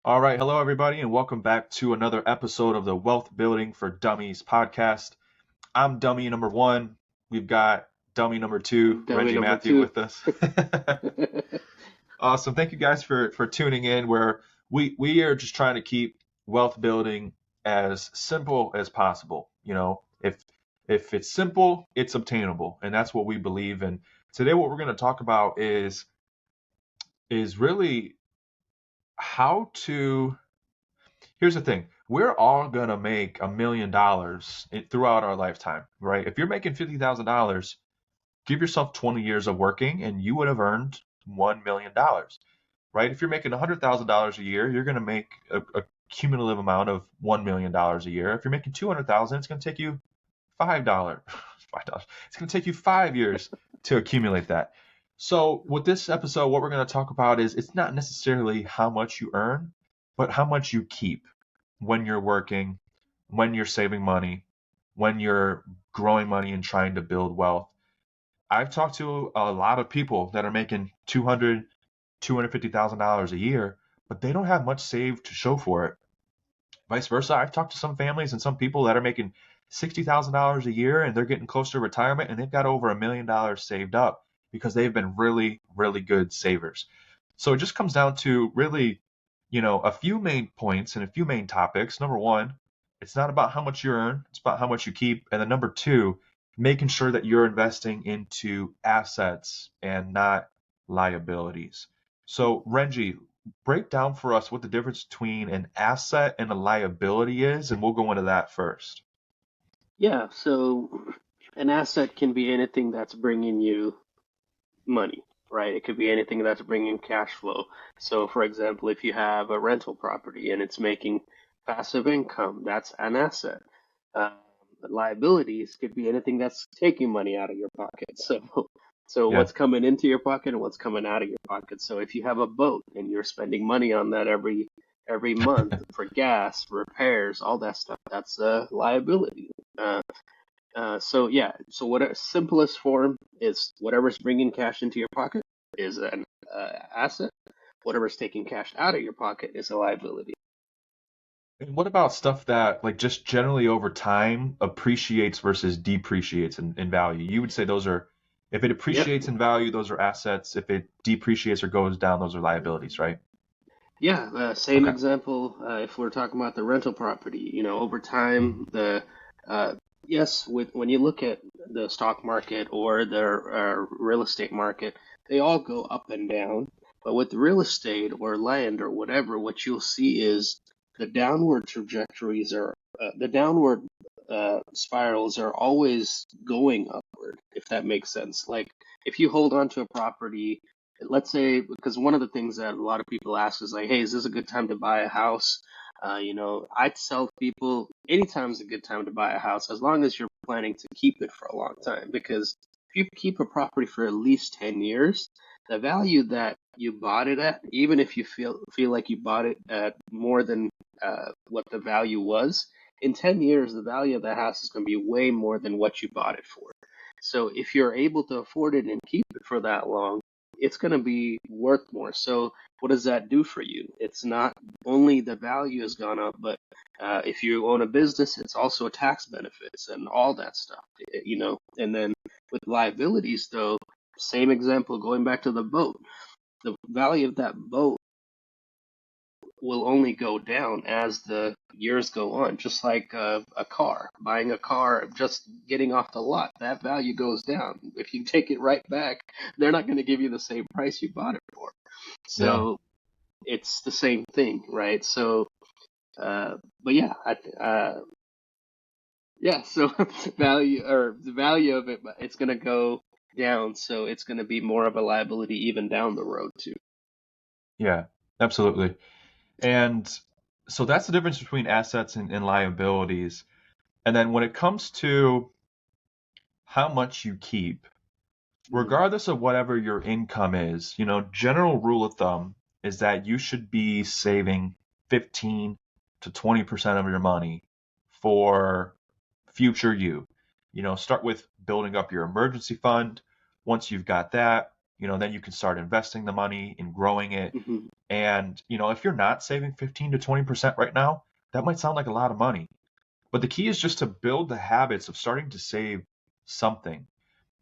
All right, hello everybody, and welcome back to another episode of the Wealth Building for Dummies podcast. I'm dummy number one. We've got dummy number two, Dummy Reggie number Matthew, two. with us. Awesome. Thank you guys for tuning in. Where we are just trying to keep wealth building as simple as possible. If it's simple, it's obtainable, and that's what we believe in. Today, what we're going to talk about is really how to. Here's the thing. We're all gonna make $1 million throughout our lifetime, right? If you're making $50,000, give yourself 20 years of working and you would have earned $1 million, right? If you're making $100,000 a year, you're gonna make a cumulative amount of $1 million a year. If you're making 200,000, it's gonna take you $5. $5. It's gonna take you 5 years to accumulate that. So with this episode, what we're gonna talk about is it's not necessarily how much you earn, but how much you keep when you're working, when you're saving money, when you're growing money and trying to build wealth. I've talked to a lot of people that are making $250,000 a year, but they don't have much saved to show for it. Vice versa, I've talked to some families and some people that are making $60,000 a year and they're getting close to retirement and they've got over $1 million saved up because they've been really, really good savers. So it just comes down to really, a few main points and a few main topics. Number one, it's not about how much you earn, it's about how much you keep. And then number two, making sure that you're investing into assets and not liabilities. So, Renji, break down for us what the difference between an asset and a liability is, and we'll go into that first. Yeah, so an asset can be anything that's bringing you money, right? It could be anything that's bringing cash flow. So, for example, if you have a rental property and it's making passive income, that's an asset. Uh, Liabilities could be anything that's taking money out of your pocket. So Yeah. what's coming into your pocket and what's coming out of your pocket. So if you have a boat and you're spending money on that every month for gas, repairs, all that stuff, that's a liability. So yeah, so what simplest form is whatever's bringing cash into your pocket is an asset. Whatever's taking cash out of your pocket is a liability. And what about stuff that, like, just generally over time appreciates versus depreciates in value? You would say those are, if it Yep. appreciates in value, those are assets. If it depreciates or goes down, those are liabilities, right? Yeah, same Okay. example. If we're talking about the rental property, over time, Mhm. uh, yes, when you look at the stock market or the real estate market, they all go up and down. But with real estate or land or whatever, what you'll see is the downward trajectories are the downward spirals are always going upward, if that makes sense. Like if you hold on to a property, let's say, because one of the things that a lot of people ask is like, hey, is this a good time to buy a house? I'd tell people anytime is a good time to buy a house as long as you're planning to keep it for a long time. Because if you keep a property for at least 10 years, the value that you bought it at, even if you feel like you bought it at more than what the value was, in 10 years, the value of the house is going to be way more than what you bought it for. So if you're able to afford it and keep it for that long, it's going to be worth more. So what does that do for you? It's not only the value has gone up, but if you own a business, it's also a tax benefits and all that stuff. And then with liabilities, though, same example, going back to the boat, the value of that boat will only go down as the years go on, just like a car. Buying a car, just getting off the lot, that value goes down. If you take it right back, they're not going to give you the same price you bought it for. Yeah. So it's the same thing, right? So, but yeah, yeah. So value or the value of it, it's going to go down. So it's going to be more of a liability even down the road too. Yeah, absolutely. And so that's the difference between assets and liabilities. And then when it comes to how much you keep, Mhm. regardless of whatever your income is, general rule of thumb is that you should be saving 15 to 20% of your money for future you. Start with building up your emergency fund. Once you've got that, then you can start investing the money and growing it. Hmm. And, if you're not saving 15 to 20% right now, that might sound like a lot of money. But the key is just to build the habits of starting to save something.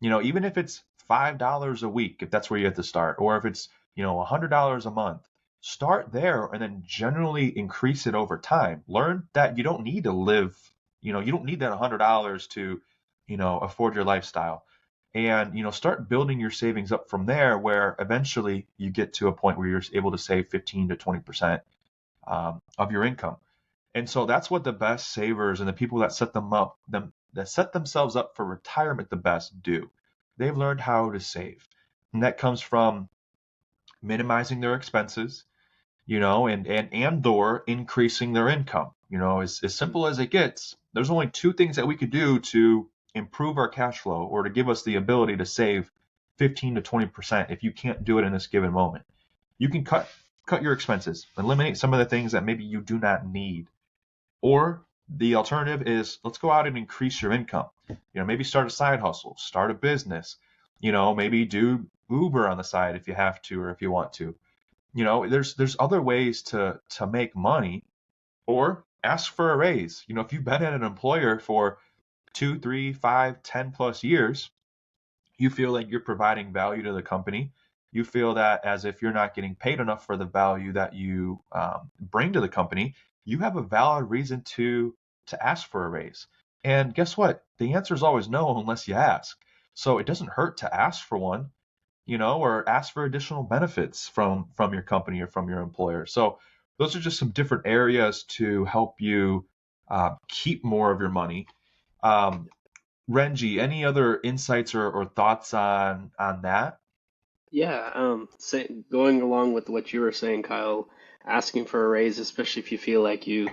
Even if it's $5 a week, if that's where you have to start, or if it's, $100 a month, start there and then generally increase it over time. Learn that you don't need to live, you don't need that $100 to, afford your lifestyle. And, start building your savings up from there, where eventually you get to a point where you're able to save 15 to 20% of your income. And so that's what the best savers and the people that that set themselves up for retirement the best do. They've learned how to save. And that comes from minimizing their expenses, and or increasing their income. As simple as it gets. There's only two things that we could do to improve our cash flow or to give us the ability to save 15 to 20% if you can't do it in this given moment. You can cut your expenses, eliminate some of the things that maybe you do not need. Or the alternative is, let's go out and increase your income. Maybe start a side hustle, start a business, maybe do Uber on the side if you have to or if you want to. There's other ways to make money, or ask for a raise. If you've been at an employer for 2, 3, 5, 10+ years, you feel like you're providing value to the company. You feel that as if you're not getting paid enough for the value that you bring to the company, you have a valid reason to ask for a raise. And guess what? The answer is always no unless you ask. So it doesn't hurt to ask for one, or ask for additional benefits from your company or from your employer. So those are just some different areas to help you keep more of your money. Um, Renji, any other insights or thoughts on that? Yeah, going along with what you were saying, Kyle, asking for a raise, especially if you feel like you've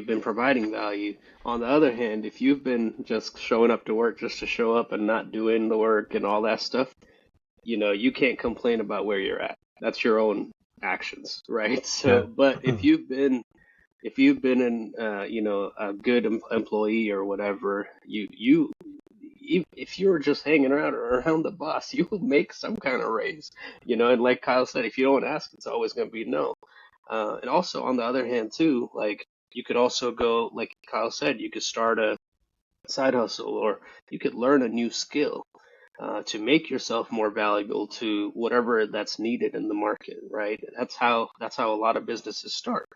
been providing value. On the other hand, if you've been just showing up to work just to show up and not doing the work and all that stuff, you can't complain about where you're at. That's your own actions, right? Yeah. So, but if you've been a good employee or whatever, if you're just hanging around the boss, you will make some kind of raise, and like Kyle said, if you don't ask, it's always going to be no. And also on the other hand too, like you could also go, like Kyle said, you could start a side hustle, or you could learn a new skill to make yourself more valuable to whatever that's needed in the market, right? That's how a lot of businesses start.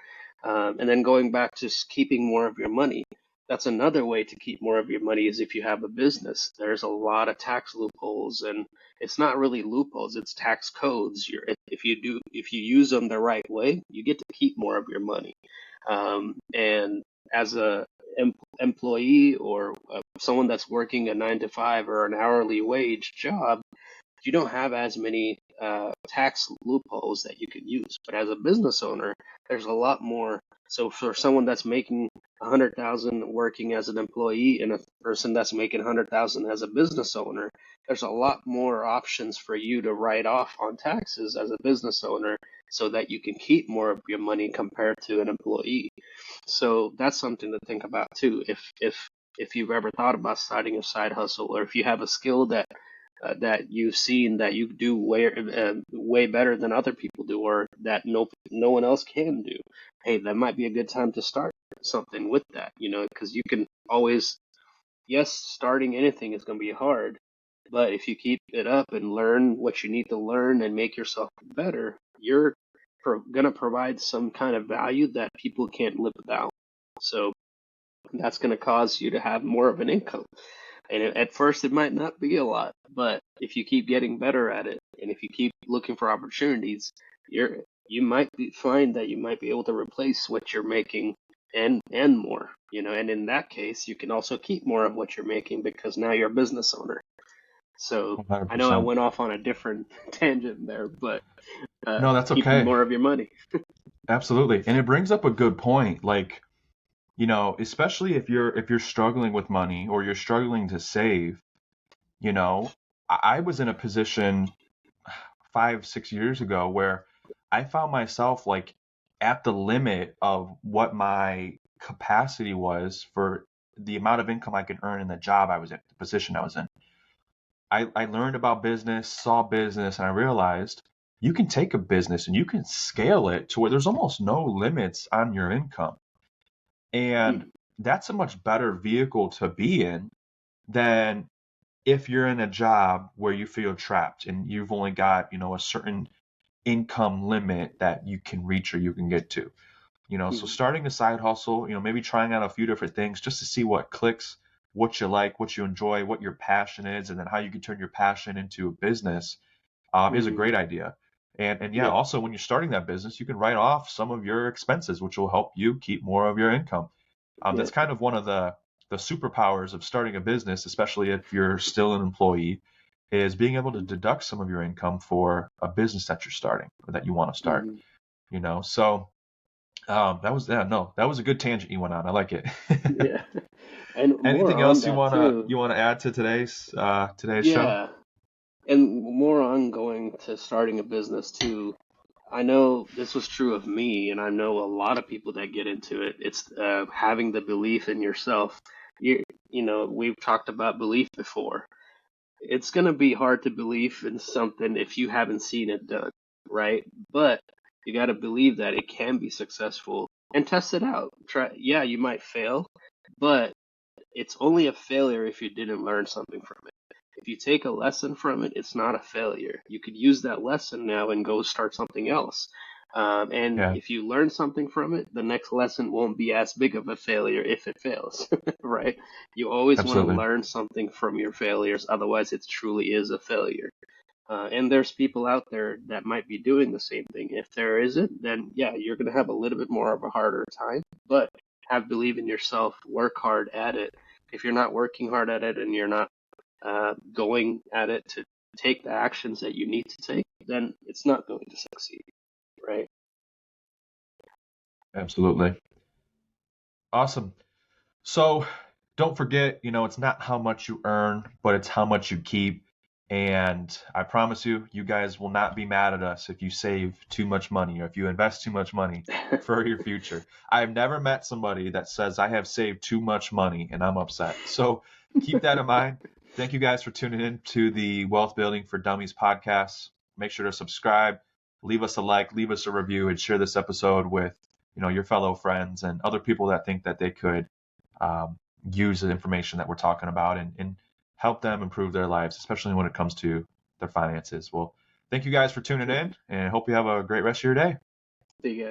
And then going back to keeping more of your money, that's another way to keep more of your money is if you have a business. There's a lot of tax loopholes, and it's not really loopholes; it's tax codes. If you use them the right way, you get to keep more of your money. And as a employee, or someone that's working a 9 to 5 or an hourly wage job, you don't have as many tax loopholes that you can use. But as a business owner, there's a lot more. So for someone that's making 100,000 working as an employee and a person that's making 100,000 as a business owner, there's a lot more options for you to write off on taxes as a business owner, so that you can keep more of your money compared to an employee. So that's something to think about too. If you've ever thought about starting a side hustle, or if you have a skill that you've seen that you do way better than other people do, or that no one else can do, hey, that might be a good time to start something with that. Because you can always, yes, starting anything is going to be hard, but if you keep it up and learn what you need to learn and make yourself better, you're going to provide some kind of value that people can't live without. So that's going to cause you to have more of an income. And at first, it might not be a lot, but if you keep getting better at it, and if you keep looking for opportunities, find that you might be able to replace what you're making and more. And in that case, you can also keep more of what you're making because now you're a business owner. So I know I 100%. went off on a different tangent there, but No, that's keeping okay. more of your money. Absolutely. And it brings up a good point. Like, especially if you're struggling with money or you're struggling to save, you know, I was in a position 5, 6 years ago where I found myself like at the limit of what my capacity was for the amount of income I could earn in the job I was in, the position I was in. I learned about business, saw business, and I realized you can take a business and you can scale it to where there's almost no limits on your income. And Mm, that's a much better vehicle to be in than if you're in a job where you feel trapped and you've only got, a certain income limit that you can reach or you can get to. So mm, starting a side hustle, maybe trying out a few different things just to see what clicks, what you like, what you enjoy, what your passion is, and then how you can turn your passion into a business is a mm. great idea. And yeah, Yeah, also when you're starting that business, you can write off some of your expenses, which will help you keep more of your income. yeah. That's kind of one of the superpowers of starting a business, especially if you're still an employee, is being able to Mm, deduct some of your income for a business that you're starting or that you want to start. mm. So that was yeah, no, that was a good tangent you went on. I like it. Yeah. And more Anything on else that too. you wanna add to today's show? Yeah. And more ongoing to starting a business too. I know this was true of me, and I know a lot of people that get into it. It's having the belief in yourself. We've talked about belief before. It's going to be hard to believe in something if you haven't seen it done, right? But you got to believe that it can be successful and test it out. Try, yeah, you might fail, but it's only a failure if you didn't learn something from it. If you take a lesson from it, it's not a failure. You could use that lesson now and go start something else. And Yeah, if you learn something from it, the next lesson won't be as big of a failure if it fails, right? You always want to absolutely. learn something from your failures, otherwise, it truly is a failure. And there's people out there that might be doing the same thing. If there isn't, then yeah, you're going to have a little bit more of a harder time. But have believe in yourself, work hard at it. If you're not working hard at it and you're not going at it to take the actions that you need to take, then it's not going to succeed, right? Absolutely. Awesome. So don't forget, it's not how much you earn, but it's how much you keep. And I promise you, you guys will not be mad at us if you save too much money or if you invest too much money for your future. I've never met somebody that says I have saved too much money and I'm upset. So keep that in mind. Thank you guys for tuning in to the Wealth Building for Dummies podcast. Make sure to subscribe, leave us a like, leave us a review, and share this episode with your fellow friends and other people that think that they could um, use the information that we're talking about and help them improve their lives, especially when it comes to their finances. Well, thank you guys for tuning in and hope you have a great rest of your day. See you guys.